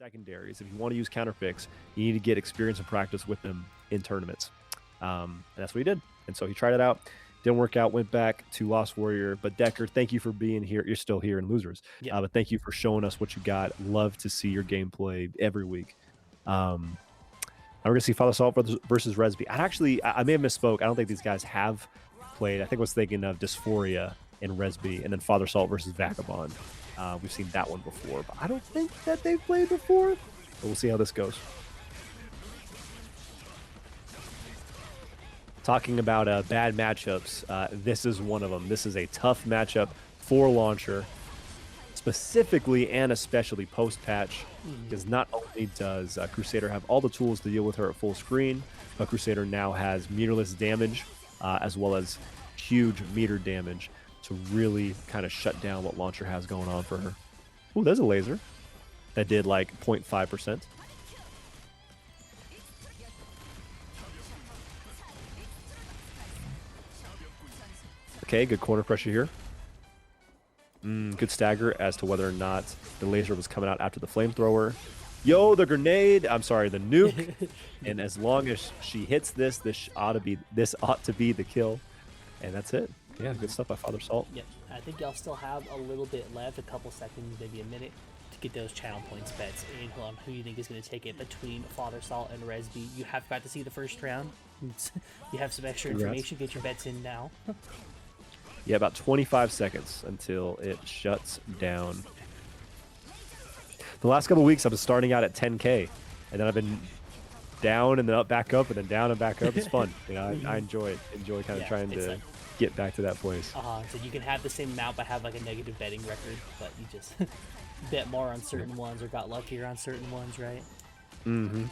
secondaries. If you want to use counter picks, you need to get experience and practice with them in tournaments. And that's what he did. And so he tried it out. Didn't work out, went back to Lost Warrior. But Decker, thank you for being here. You're still here in Losers. Yeah. But thank you for showing us what you got. Love to see your gameplay every week. We're going to see Father Salt versus Resby. I may have misspoke. I don't think these guys have played. I think I was thinking of Dysphoria and Resby, and then Father Salt versus Vagabond. We've seen that one before, but I don't think that they've played before. But we'll see how this goes. Talking about bad matchups, this is one of them. This is a tough matchup for Launcher, specifically and especially post-patch, because not only does Crusader have all the tools to deal with her at full screen, but Crusader now has meterless damage, as well as huge meter damage to really kind of shut down what Launcher has going on for her. Ooh, there's a laser that did like 0.5%. Okay, good corner pressure here. Good stagger as to whether or not the laser was coming out after the flamethrower. Yo, the grenade! I'm sorry, the nuke. And as long as she hits this, this ought to be the kill. And that's it. Yeah, good stuff by Father Salt. Yep, I think y'all still have a little bit left, a couple seconds, maybe a minute, to get those channel points bets in on who you think is going to take it between Father Salt and Resby. You have got to see the first round. You have some extra information. Get your bets in now. Yeah, about 25 seconds until it shuts down. The last couple of weeks, I've been starting out at 10K, and then I've been down and then up, back up, and then down and back up. It's fun. You know, I enjoy it. Enjoy kind of trying to get back to that place. So you can have the same amount but have like a negative betting record, but you just bet more on certain ones or got luckier on certain ones, right? Mm-hmm.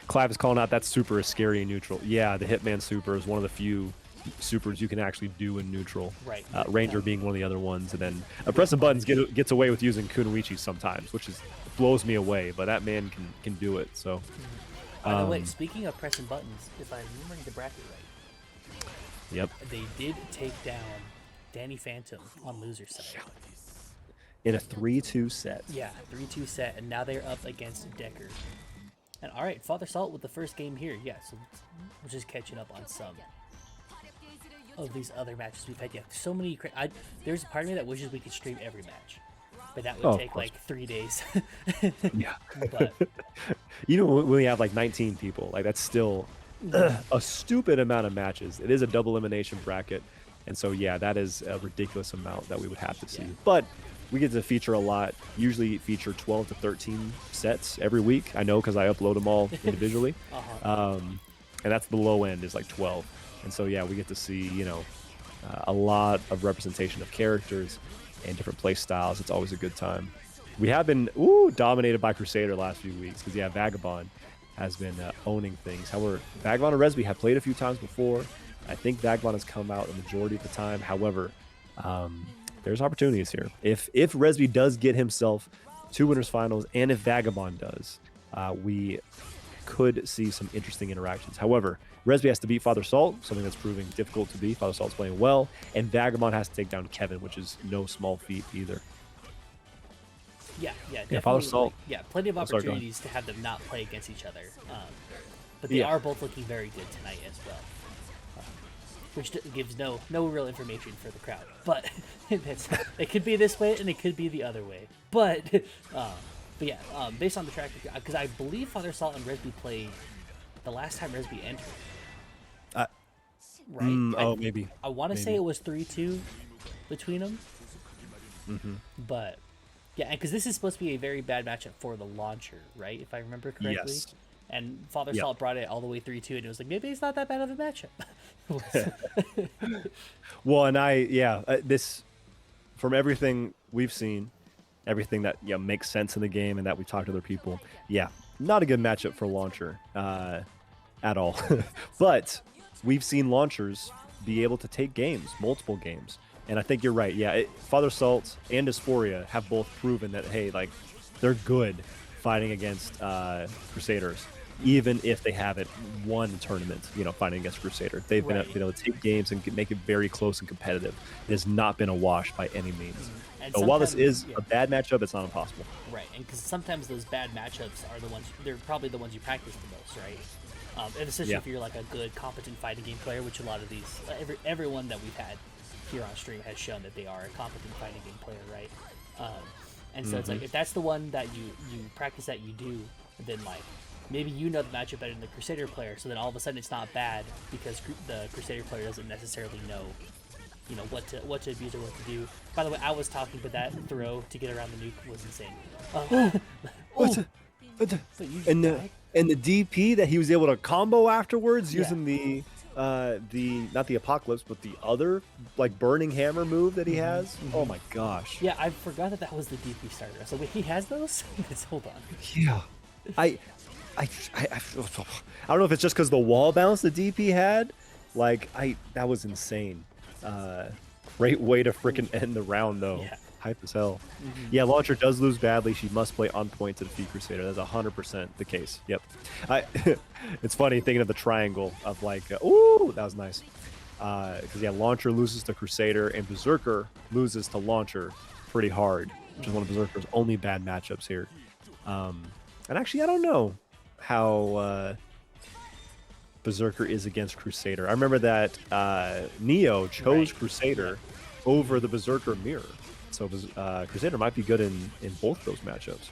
Clive is calling out that super is scary in neutral. Yeah, the Hitman super is one of the few supers you can actually do in neutral. Right. Ranger being one of the other ones, and then pressing buttons gets away with using Kunoichi sometimes, which blows me away. But that man can do it. So. By the way, speaking of pressing buttons, if I'm remembering the bracket right. Yep. They did take down Danny Phantom on loser side. In a 3-2 set. Yeah, 3-2 set, and now they're up against Decker. And all right, Father Salt with the first game here. Yeah, so we're just catching up on some of these other matches we've had. Yeah, so many. There's a part of me that wishes we could stream every match, but that would take like 3 days. Yeah. But even when we have like 19 people, like that's still a stupid amount of matches. It is a double elimination bracket, and so yeah, that is a ridiculous amount that we would have to see. But we get to feature a lot. Usually feature 12 to 13 sets every week. I know because I upload them all individually. And that's the low end is like 12. And so yeah, we get to see, you know, a lot of representation of characters and different play styles. It's always a good time. We have been dominated by Crusader the last few weeks because yeah, Vagabond has been owning things. However, Vagabond and Resby have played a few times before. I think Vagabond has come out the majority of the time. However, there's opportunities here. If Resby does get himself to winners finals, and if Vagabond does, we could see some interesting interactions. However, Resby has to beat Father Salt, something that's proving difficult to beat. Father Salt's playing well, and Vagabond has to take down Kevin, which is no small feat either. Yeah, Father Salt. Plenty of opportunities to have them not play against each other. But they are both looking very good tonight as well, which gives no real information for the crowd. But it could be this way and it could be the other way. But yeah, based on the track, because I believe Father Salt and Resby played the last time Resby entered. Right? Maybe. I want to say it was 3-2 between them. But yeah, because this is supposed to be a very bad matchup for the launcher, right? If I remember correctly. Yes. And Father Salt brought it all the way 3-2, and it was like, maybe it's not that bad of a matchup. Well, and this, from everything we've seen, everything that makes sense in the game and that we talked to other people, not a good matchup for launcher at all. But we've seen launchers be able to take games, multiple games. And I think you're right. Yeah, Father Salt and Dysphoria have both proven that, hey, like, they're good fighting against Crusaders. even if they haven't won a tournament, you know, fighting against Crusader. They've been able to take games and make it very close and competitive. It has not been a wash by any means. And so while this is a bad matchup, it's not impossible. Right, and because sometimes those bad matchups are the ones, they're probably the ones you practice the most, right? And especially if you're like a good, competent fighting game player, which a lot of these, everyone that we've had here on stream has shown that they are a competent fighting game player, right? And so it's like, if that's the one that you practice that you do, then like, maybe you know the matchup better than the Crusader player, so then all of a sudden it's not bad because the Crusader player doesn't necessarily know, you know, what to abuse or what to do. By the way, I was talking, but that throw to get around the nuke was insane. And the DP that he was able to combo afterwards using the not the Apocalypse, but the other like burning hammer move that he has. Oh my gosh. Yeah, I forgot that was the DP starter. So wait, he has those? Hold on. Yeah. I don't know if it's just because the wall bounce the DP had. Like that was insane. Great way to freaking end the round though. Yeah. Hype as hell. Yeah, Launcher does lose badly. She must play on point to defeat Crusader. That's 100% the case. Yep. It's funny thinking of the triangle of like, ooh, that was nice. Because yeah, Launcher loses to Crusader and Berserker loses to Launcher pretty hard, which is one of Berserker's only bad matchups here. And actually, I don't know how Berserker is against Crusader. I remember that Neo chose Crusader over the Berserker mirror. So Crusader might be good in both those matchups.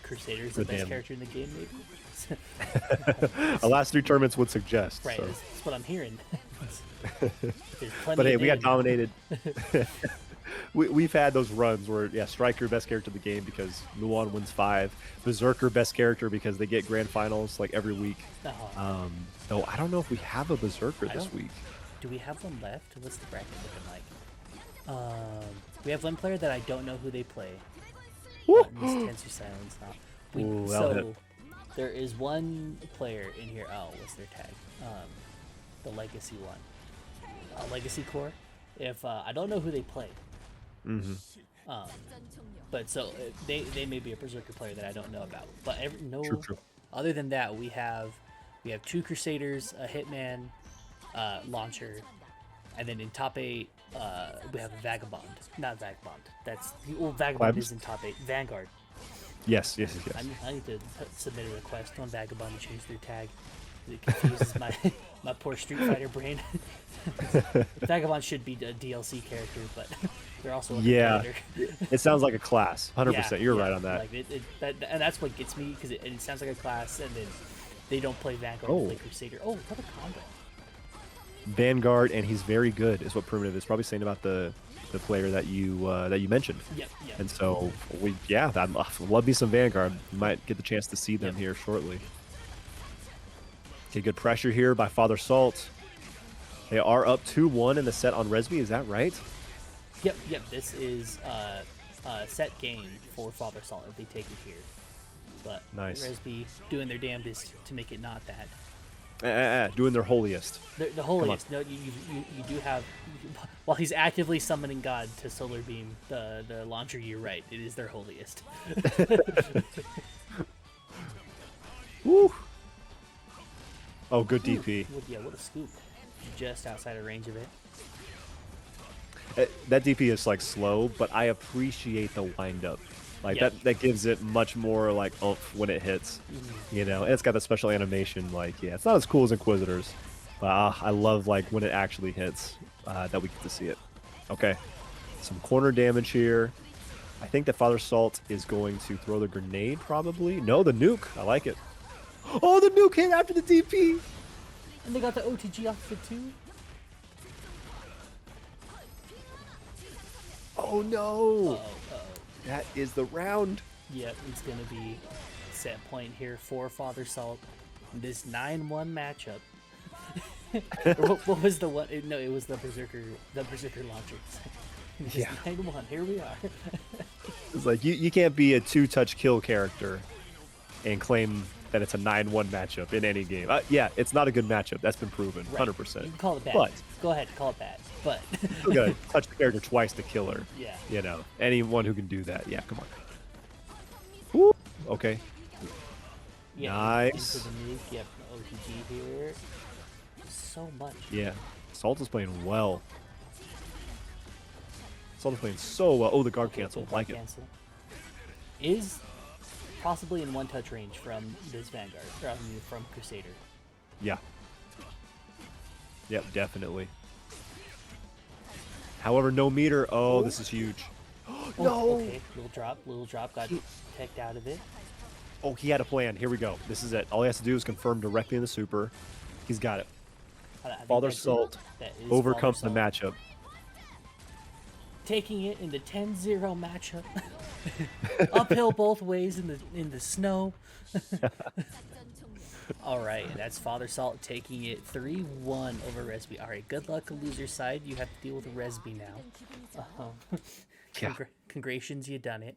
Crusader's the best character in the game, maybe? Our last 3 tournaments would suggest. Right, so. that's what I'm hearing. But hey, we got dominated. We've had those runs where, yeah, Striker, best character of the game because Luan wins 5. Berserker, best character because they get grand finals like every week. Though I don't know if we have a Berserker this week. Do we have one left? What's the bracket looking like? We have one player that I don't know who they play. Tense silence now. So there is one player in here. Oh, what's their tag? The Legacy one. Legacy Core. If I don't know who they play. But so they may be a Berserker player that I don't know about. But true. Other than that, we have 2 Crusaders, a Hitman, Launcher, and then in top 8 we have a Vagabond. Not Vagabond. That's Vagabond is in top 8. Vanguard. Yes. I need to submit a request on Vagabond to change their tag. It confuses my poor Street Fighter brain. Vagabond should be a DLC character, but they're also a competitor. It sounds like a class. 100%. You're right on that. Like and that's what gets me, because it sounds like a class, and then they don't play Vanguard, they play Crusader. Oh, what a combo! Vanguard, and he's very good, is what Primitive is probably saying about the player that you mentioned. Yep. And so I'd love me some Vanguard. You might get the chance to see them here shortly. Okay, good pressure here by Father Salt. They are up 2-1 in the set on Resby, is that right? Yep. This is set game for Father Salt if they take it here. But nice. Resby doing their damnedest to make it not that. Doing their holiest. The holiest. No, you do have. While he's actively summoning God to Solar Beam the launcher, you're right. It is their holiest. Woo! Oh, good DP. What a scoop. Just outside of range of it. That DP is like slow, but I appreciate the wind-up. Like that gives it much more like oomph when it hits, you know. And it's got the special animation. Like, it's not as cool as Inquisitors, but I love like when it actually hits that we get to see it. Okay, some corner damage here. I think that Father Salt is going to throw the grenade probably. No, the nuke. I like it. Oh, the nuke hit after the DP. And they got the OTG off of it too. Oh no. That is the round. Yep, it's going to be set point here for Father Salt. This 9-1 matchup. What was the one? No, it was the Berserker launcher. Just 9-1, here we are. It's like, you can't be a 2-touch kill character and claim that it's a 9-1 matchup in any game. It's not a good matchup. That's been proven, 100%. You can call it bad. But, go ahead, call it bad. But you gotta touch the character twice to kill her. Yeah. You know, anyone who can do that. Yeah, come on. Woo. Okay. Yeah, Nice. into the nuke. Yep, OTG here. So much. Yeah, Salt is playing well. Salt is playing so well. Oh, the guard cancel. Guard Like it. cancel. Is possibly in one-touch range from this Vanguard, or I mean, from Crusader. Yeah. Yep, definitely. However, no meter. Oh, this is huge. No! Okay, little drop, got teched out of it. Oh, he had a plan. Here we go. This is it. All he has to do is confirm directly in the super. He's got it. I think Father that's it. Salt That is overcomes Father the Salt. matchup. Taking it in the 10-0 matchup. Uphill both ways in the snow. All right, and that's Father Salt taking it 3-1 over Resby. All right, good luck, loser side. You have to deal with Resby now. Yeah. Congratulations, you done it.